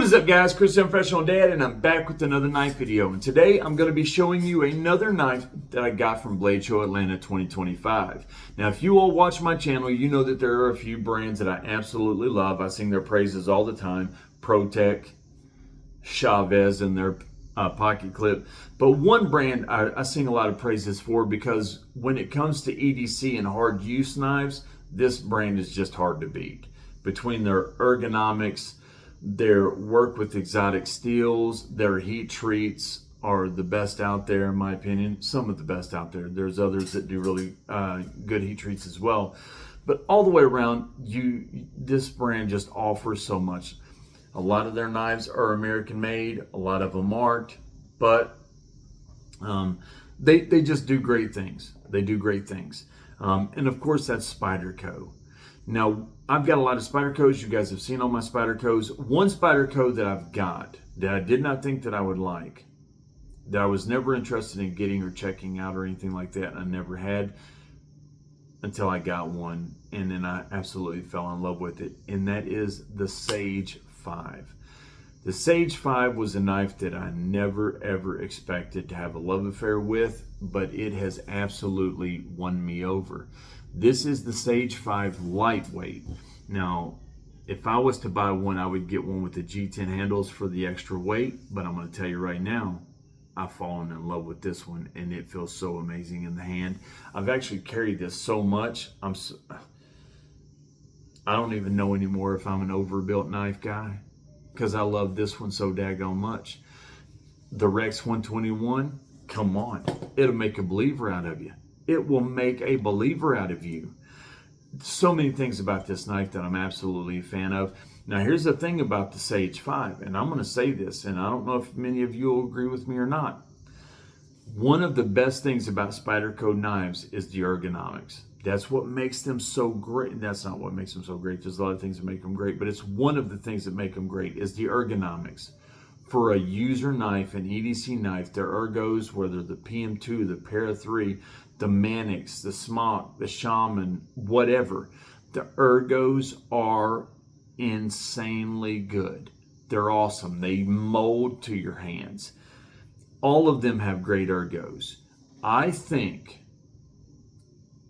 What is up, guys? Chris, I'm Professional Dad, and I'm back with another knife video. And today I'm going to be showing you another knife that I got from Blade Show Atlanta 2025. Now, if you all watch my channel, you know that there are a few brands that I absolutely love. I sing their praises all the time. ProTech, Chavez, and their pocket clip. But one brand I sing a lot of praises for, because when it comes to EDC and hard use knives, this brand is just hard to beat. Between their ergonomics, their work with exotic steels, their heat treats are the best out there, in my opinion. Some of the best out there. There's others that do really good heat treats as well. But all the way around, this brand just offers so much. A lot of their knives are American made, a lot of them aren't, but they just do great things. They do great things. And of course, that's Spyderco. Now, I've got a lot of Spydercos. You guys have seen all my Spydercos. One Spyderco that I've got that I did not think that I would like, that I was never interested in getting or checking out or anything like that, and I never had until I got one, and then I absolutely fell in love with it, and that is the Sage 5. The Sage 5 was a knife that I never ever expected to have a love affair with, but it has absolutely won me over. This is the Sage 5 lightweight. Now, if I was to buy one, I would get one with the G10 handles for the extra weight, but I'm going to tell you right now, I've fallen in love with this one, and it feels so amazing in the hand. I've actually carried this so much, I don't even know anymore if I'm an overbuilt knife guy, because I love this one so daggone much. The Rex 121, come on, it'll make a believer out of you. It will make a believer out of you. So many things about this knife that I'm absolutely a fan of. Now, here's the thing about the Sage 5, and I'm going to say this, and I don't know if many of you will agree with me or not. One of the best things about Spyderco knives is the ergonomics. That's what makes them so great. That's not what makes them so great. There's a lot of things that make them great, but it's one of the things that make them great is the ergonomics. For a user knife, an EDC knife, their ergos, whether the PM2, the Para 3, the Mannix, the Smock, the Shaman, whatever, the ergos are insanely good. They're awesome. They mold to your hands. All of them have great ergos. I think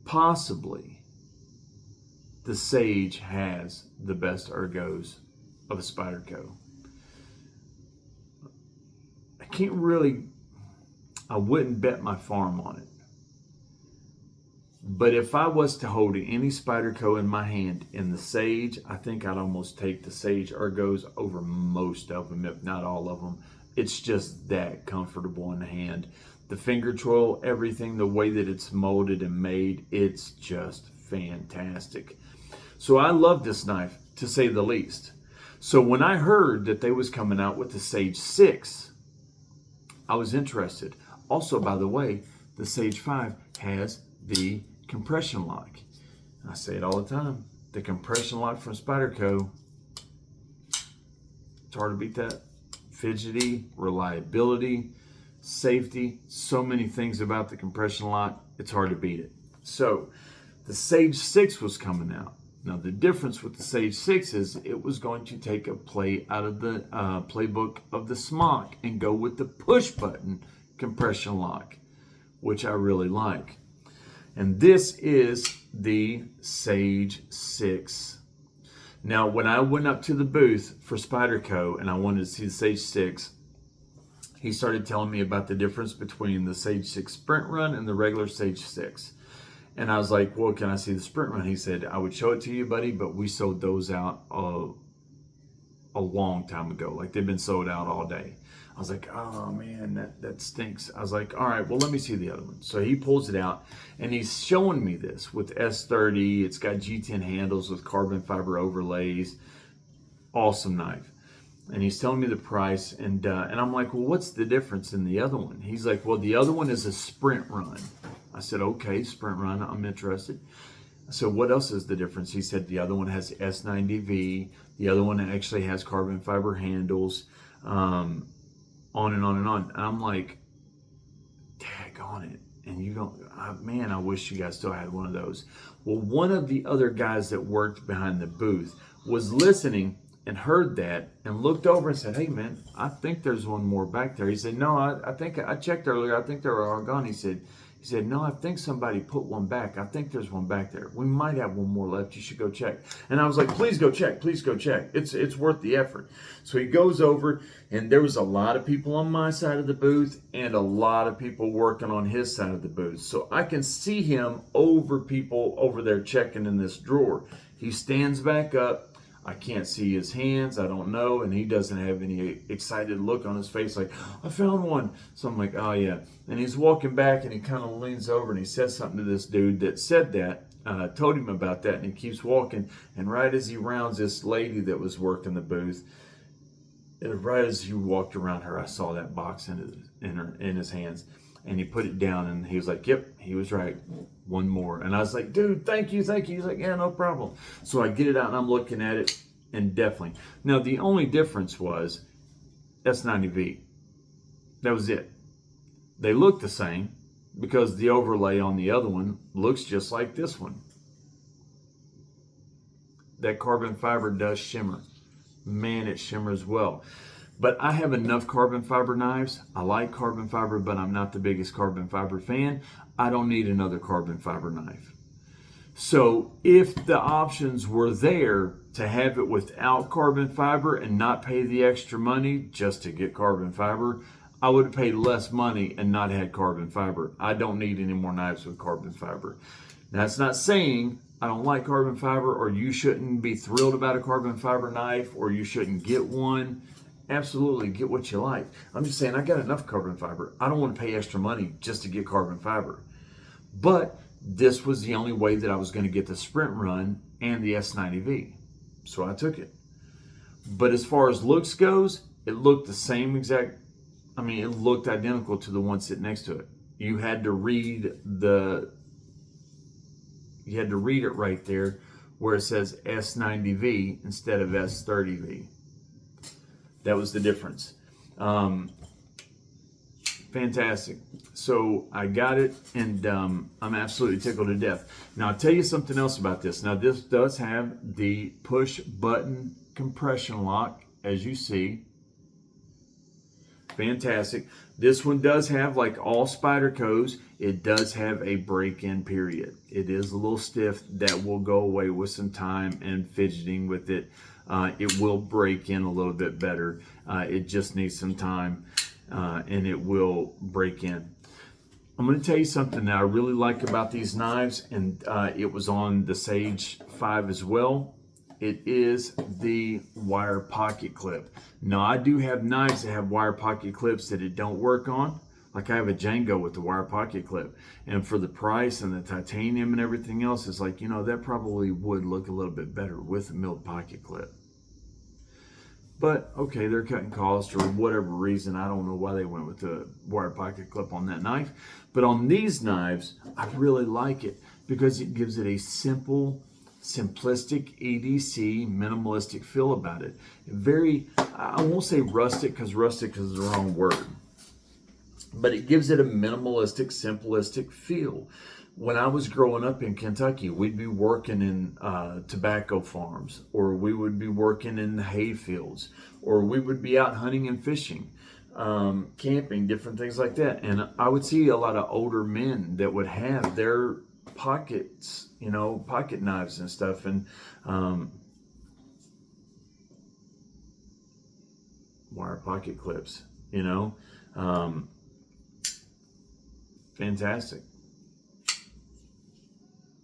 possibly the Sage has the best ergos of a Spyderco. I wouldn't bet my farm on it. But if I was to hold any Spyderco in my hand in the Sage, I think I'd almost take the Sage ergos over most of them, if not all of them. It's just that comfortable in the hand. The finger twirl, everything, the way that it's molded and made, it's just fantastic. So I love this knife, to say the least. So when I heard that they was coming out with the Sage 6, I was interested. Also, by the way, the Sage 5 has the compression lock. I say it all the time. The compression lock from Spyderco, it's hard to beat that. Fidgety, reliability, safety, so many things about the compression lock, it's hard to beat it. So, the Sage 6 was coming out. Now, the difference with the Sage 6 is it was going to take a play out of the playbook of the Smock and go with the push button compression lock, which I really like. And this is the Sage 6. Now, when I went up to the booth for Spyderco and I wanted to see the Sage 6, he started telling me about the difference between the Sage 6 Sprint Run and the regular Sage 6. And I was like, well, can I see the Sprint Run? He said, I would show it to you, buddy, but we sold those out a long time ago. Like, they've been sold out all day. I was like, oh man, that stinks. I was like, all right, well, let me see the other one. So he pulls it out and he's showing me this with S30. It's got G10 handles with carbon fiber overlays. Awesome knife. And he's telling me the price, and I'm like, well, what's the difference in the other one? He's like, well, the other one is a Sprint Run. I said, okay, Sprint Run, I'm interested. So what else is the difference? He said the other one has S90V. The other one actually has carbon fiber handles, on and on and on. And I'm like, daggone it. And you don't, man, I wish you guys still had one of those. Well, one of the other guys that worked behind the booth was listening and heard that and looked over and said, "Hey man, I think there's one more back there." He said, "No, I think I checked earlier. I think they were all gone." He said, "No, I think somebody put one back. I think there's one back there. We might have one more left. You should go check." And I was like, "Please go check. Please go check. It's worth the effort." So he goes over, and there was a lot of people on my side of the booth and a lot of people working on his side of the booth. So I can see him over people over there checking in this drawer. He stands back up. I can't see his hands. I don't know. And he doesn't have any excited look on his face like, "I found one." So I'm like, "Oh, yeah." And he's walking back and he kind of leans over and he says something to this dude that said that, told him about that. And he keeps walking. And right as he rounds this lady that was working the booth, right as he walked around her, I saw that box in his hands. And he put it down and he was like, "Yep, he was right. One more." And I was like, "Dude, thank you, thank you." He's like, "Yeah, no problem." So I get it out and I'm looking at it, and definitely. Now, the only difference was S90V. That was it. They look the same because the overlay on the other one looks just like this one. That carbon fiber does shimmer. Man, it shimmers well. But I have enough carbon fiber knives. I like carbon fiber, but I'm not the biggest carbon fiber fan. I don't need another carbon fiber knife. So if the options were there to have it without carbon fiber and not pay the extra money just to get carbon fiber, I would have paid less money and not had carbon fiber. I don't need any more knives with carbon fiber. Now, that's not saying I don't like carbon fiber or you shouldn't be thrilled about a carbon fiber knife or you shouldn't get one. Absolutely, get what you like. I'm just saying I got enough carbon fiber. I don't want to pay extra money just to get carbon fiber. But this was the only way that I was going to get the Sprint Run and the S90V. So I took it. But as far as looks goes, it looked the same exact, it looked identical to the one sitting next to it. You had to read it right there where it says S90V instead of S30V. That was the difference. Fantastic. So I got it, and I'm absolutely tickled to death. Now, I'll tell you something else about this. Now, this does have the push button compression lock, as you see. Fantastic. This one does have, like all Spydercos, it does have a break-in period. It is a little stiff. That will go away with some time and fidgeting with it. It will break in a little bit better. It just needs some time, and it will break in. I'm going to tell you something that I really like about these knives, and it was on the Sage 5 as well. It is the wire pocket clip. Now, I do have knives that have wire pocket clips that it don't work on. Like I have a Django with the wire pocket clip. And for the price and the titanium and everything else, it's like, that probably would look a little bit better with a milled pocket clip. But, okay, they're cutting costs or whatever reason. I don't know why they went with the wire pocket clip on that knife. But on these knives, I really like it because it gives it a simple, simplistic EDC, minimalistic feel about it. Very, I won't say rustic because rustic is the wrong word. But it gives it a minimalistic, simplistic feel. When I was growing up in Kentucky, we'd be working in tobacco farms, or we would be working in the hay fields, or we would be out hunting and fishing, camping, different things like that. And I would see a lot of older men that would have their pockets, pocket knives and stuff. And wire pocket clips, fantastic.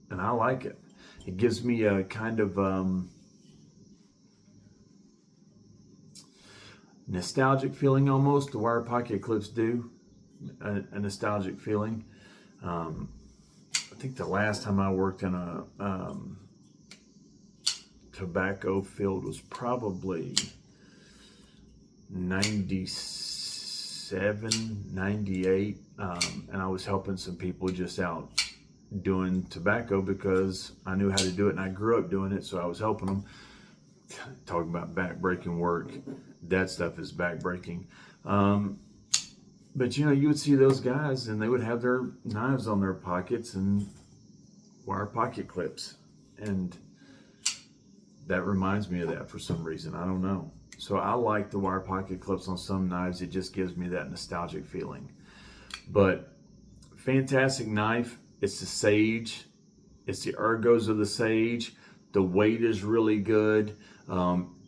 And I like it. It gives me a kind of nostalgic feeling almost. The wire pocket clips do. A nostalgic feeling. I think the last time I worked in a tobacco field was probably 97, 98. And I was helping some people just out doing tobacco because I knew how to do it and I grew up doing it, so I was helping them. Talking about back-breaking work, that stuff is back-breaking. But you would see those guys and they would have their knives on their pockets and wire pocket clips, and that reminds me of that for some reason. I don't know. So I like the wire pocket clips on some knives. It just gives me that nostalgic feeling. But fantastic knife. It's the Sage. It's the Ergos of the Sage. The weight is really good.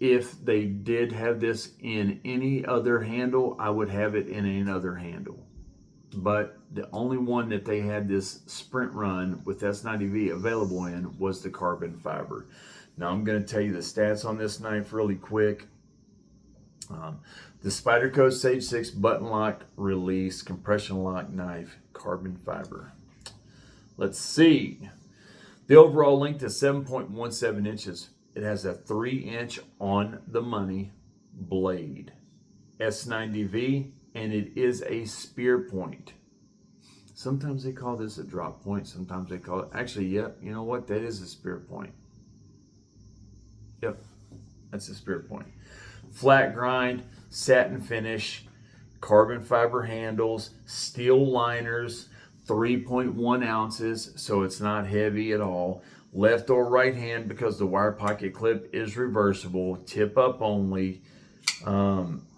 If they did have this in any other handle, I would have it in another handle. But the only one that they had this sprint run with S90V available in was the carbon fiber. Now I'm going to tell you the stats on this knife really quick. The Spyderco Sage 6 button lock release compression lock knife, carbon fiber. Let's see. The overall length is 7.17 inches. It has a 3-inch on the money blade. S90V, and it is a spear point. Sometimes they call this a drop point. Sometimes they call it, actually, yep, you know what? That is a spear point. Yep, that's a spear point. Flat grind, satin finish, carbon fiber handles, steel liners, 3.1 ounces, so it's not heavy at all. Left or right hand, because the wire pocket clip is reversible, tip up only,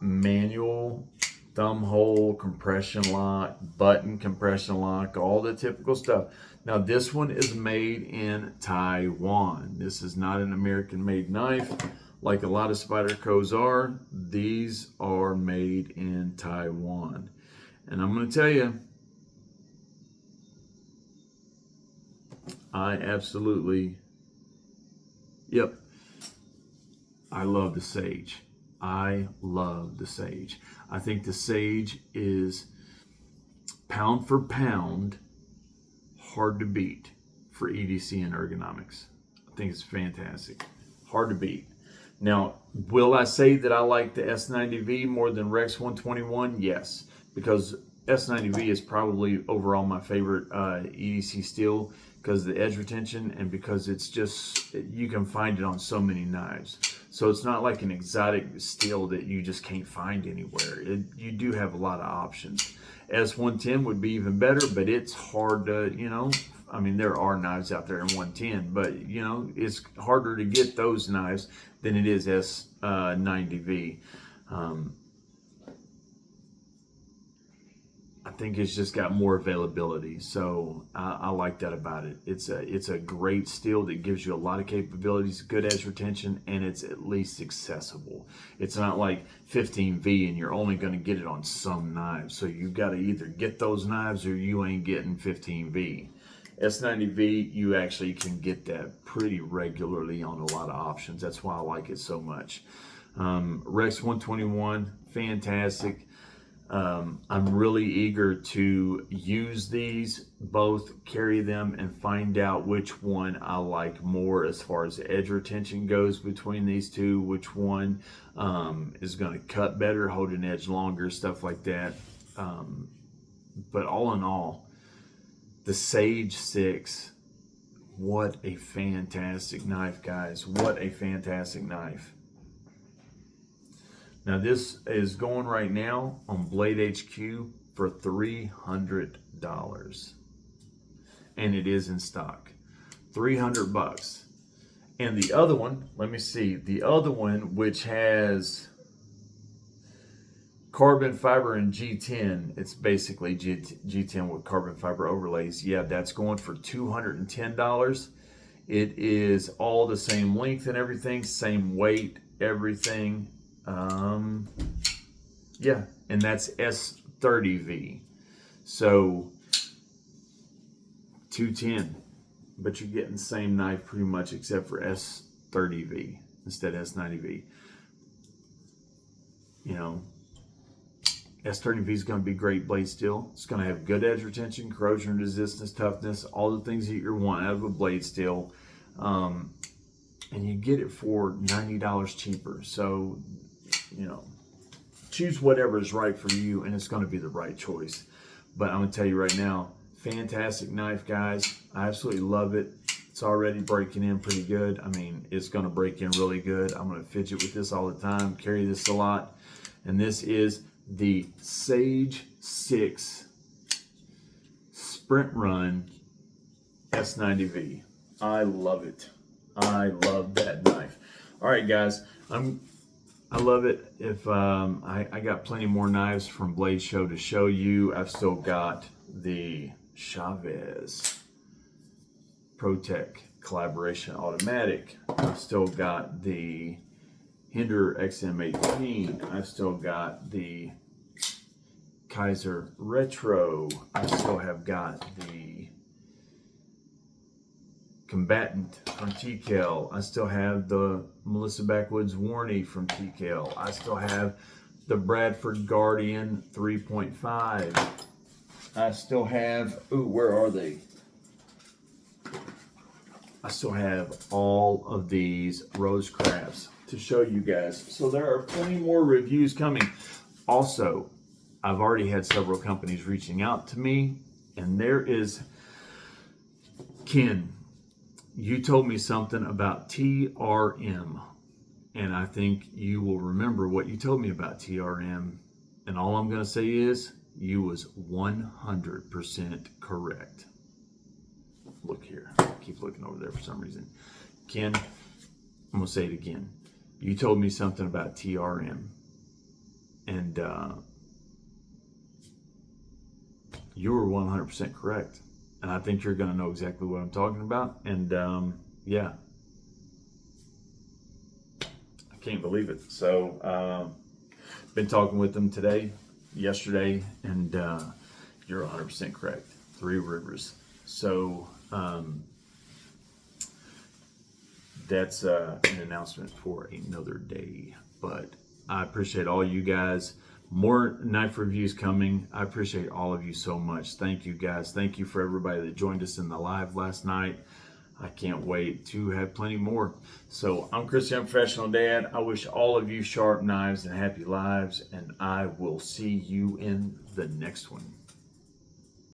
manual, thumb hole, compression lock, button compression lock, all the typical stuff. Now this one is made in Taiwan. This is not an American made knife like a lot of Spydercos are. These are made in Taiwan. And I'm going to tell you, I absolutely, yep, I love the Sage. I love the Sage. I think the Sage is pound for pound hard to beat for EDC and ergonomics. I think it's fantastic. Hard to beat. Now, will I say that I like the S90V more than Rex 121? Yes, because S90V is probably overall my favorite EDC steel because of the edge retention and because it's just, you can find it on so many knives. So it's not like an exotic steel that you just can't find anywhere. You do have a lot of options. S110 would be even better, but it's hard to, you know, I mean, there are knives out there in 110, but, you know, it's harder to get those knives than it is S90V. I think it's just got more availability, so I like that about it. It's a great steel that gives you a lot of capabilities, good edge retention, and it's at least accessible. It's not like 15V and you're only going to get it on some knives, so you've got to either get those knives or you ain't getting 15V. S90V, you actually can get that pretty regularly on a lot of options. That's why I like it so much. Rex 121, fantastic. I'm really eager to use these, both carry them and find out which one I like more as far as edge retention goes between these two, which one is going to cut better, hold an edge longer, stuff like that. But all in all, the Sage 6, what a fantastic knife, guys. What a fantastic knife. Now this is going right now on Blade HQ for $300. And it is in stock. $300. And the other one, let me see, the other one, which has carbon fiber and G10, it's basically G10 with carbon fiber overlays. Yeah, that's going for $210. It is all the same length and everything, same weight, everything. Yeah, and that's S30V. So $210, but you're getting the same knife pretty much except for S30V instead of S90V. You know, S30V is going to be great blade steel. It's going to have good edge retention, corrosion resistance, toughness, all the things that you want out of a blade steel. And you get it for $90 cheaper. So, you know, choose whatever is right for you, and it's going to be the right choice. But I'm going to tell you right now, fantastic knife, guys. I absolutely love it. It's already breaking in pretty good. I mean, it's going to break in really good. I'm going to fidget with this all the time, carry this a lot. And this is the Sage 6 Sprint Run S90V. I love it. I love that knife. All right, guys, I love it. If I got plenty more knives from Blade Show to show you. I've still got the Chavez ProTech Collaboration Automatic. I've still got the Hinder XM18. I've still got the Kaiser Retro. I still have got the Combatant from TKL. I still have the Melissa Backwoods Warney from TKL. I still have the Bradford Guardian 3.5. I still have, ooh, where are they? I still have all of these Rose Crafts to show you guys. So there are plenty more reviews coming. Also, I've already had several companies reaching out to me, and there is Ken. You told me something about TRM, and I think you will remember what you told me about TRM. And all I'm going to say is you was 100% correct. Look here. I keep looking over there for some reason. Ken, I'm going to say it again. You told me something about TRM, and you were 100% correct. And I think you're going to know exactly what I'm talking about. And yeah, I can't believe it. So, been talking with them yesterday, and you're 100% correct. Three Rivers. So, that's an announcement for another day. But I appreciate all you guys. More knife reviews coming. I appreciate all of you so much. Thank you, guys. Thank you for everybody that joined us in the live last night. I can't wait to have plenty more. So I'm Chris, Young Professional Dad. I wish all of you sharp knives and happy lives, and I will see you in the next one.